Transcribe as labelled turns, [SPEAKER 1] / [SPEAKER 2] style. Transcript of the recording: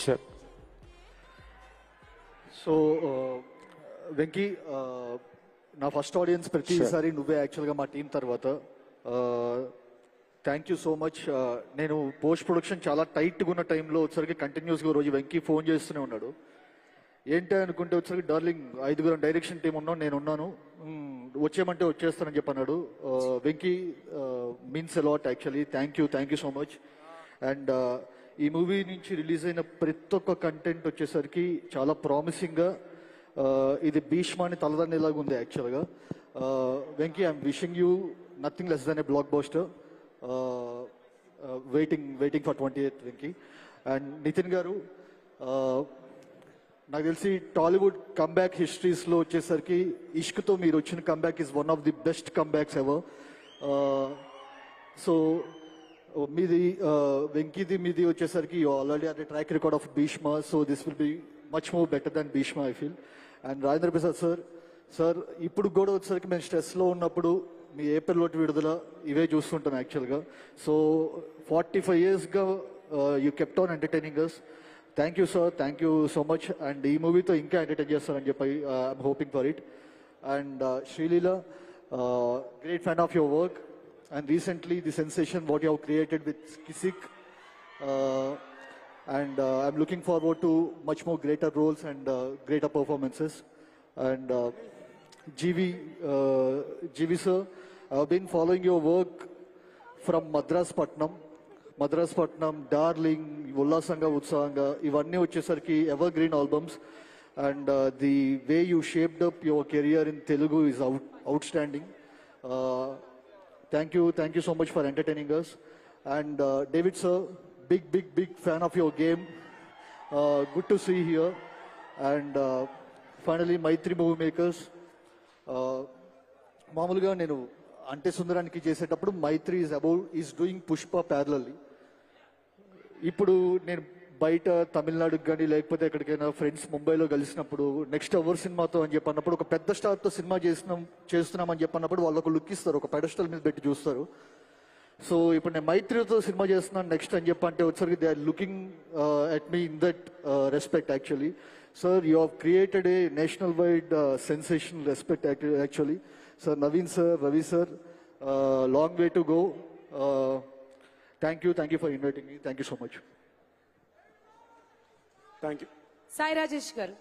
[SPEAKER 1] Sure.
[SPEAKER 2] So Venky నా first audience ప్రతిసారి నువ్వే యాక్చువల్గా మా టీం తర్వాత. Thank you so much. నేను పోస్ట్ ప్రొడక్షన్ చాలా టైట్గా ఉన్న టైంలో వచ్చరికి కంటిన్యూస్గా రోజు వెంకీ ఫోన్ చేస్తూనే ఉన్నాడు. ఏంటి అనుకుంటే వచ్చరికి డార్లింగ్ 5 డైరెక్షన్ టీం ఉన్నాం, నేను ఉన్నాను, వచ్చేయమంటే వచ్చేస్తానని చెప్పన్నాడు. Venky means a lot actually. Thank you so much. And ఈ మూవీ నుంచి రిలీజ్ అయిన ప్రతి ఒక్క కంటెంట్ వచ్చేసరికి చాలా ప్రామిసింగ్గా ఇది భీష్మాని తలదన్నేలాగా ఉంది యాక్చువల్గా. Venky, I'm wishing you nothing less than a blockbuster. Waiting for 28th Venky. And Nithin garu, నాకు తెలిసి టాలీవుడ్ కమ్బ్యాక్ హిస్టరీస్లో వచ్చేసరికి ఇష్క్తో మీరు వచ్చిన comeback is one of the best comebacks ever. So మీది వెంకీది మీది వచ్చేసరికి you already are the track record of Bheeshma, so this will be much more better than Bheeshma I feel. And Rajendra Prasad sir ఇప్పుడు కూడా వచ్చేసరికి మేము స్ట్రెస్లో ఉన్నప్పుడు మీ ఏప్రిల్ ఒకటి విడుదల ఇవే చూస్తుంటాం యాక్చువల్గా. సో 45 yearsగా you kept on entertaining us. Thank you sir, thank you so much. And ఈ మూవీతో ఇంకా ఎంటర్టైన్ చేస్తారని చెప్పి I'm hoping for it. And Sreeleela, great fan of your work. And recently the sensation what you have created with Kisik, and I'm looking forward to much more greater roles and greater performances. And GV sir, I've been following your work from Madras Patnam, Darling, Ullasanga, Utsanga, ivanni vachesariki evergreen albums. And the way you shaped up your career in Telugu is outstanding. Thank you so much for entertaining us. And David sir, big fan of your game. Good to see here. And finally, Maitri Movie Makers. మామూలుగా నేను అంటే సుందరానికి చేసేటప్పుడు మైత్రి is doing Pushpa parallelly. ఇప్పుడు నేను బయట తమిళనాడుకి కానీ లేకపోతే ఎక్కడికైనా ఫ్రెండ్స్ ముంబైలో కలిసినప్పుడు నెక్స్ట్ ఎవర్ సినిమాతో అని చెప్పన్నప్పుడు ఒక పెద్ద స్టార్తో సినిమా చేస్తున్నామని చెప్పన్నప్పుడు వాళ్ళు ఒక లుక్ ఇస్తారు, ఒక పెడస్టల్ మీద పెట్టి చూస్తారు. సో ఇప్పుడు నేను మైత్రితో సినిమా చేస్తున్నాను నెక్స్ట్ అని చెప్పంటే వచ్చరికి they are looking at me in that respect actually. Sir, you have created a national wide sensational respect actually. Sir, Naveen sir, Ravi sir, long way to go. Thank you for inviting me. Thank you so much.
[SPEAKER 3] Thank you.
[SPEAKER 4] Sai Rajesh గారు.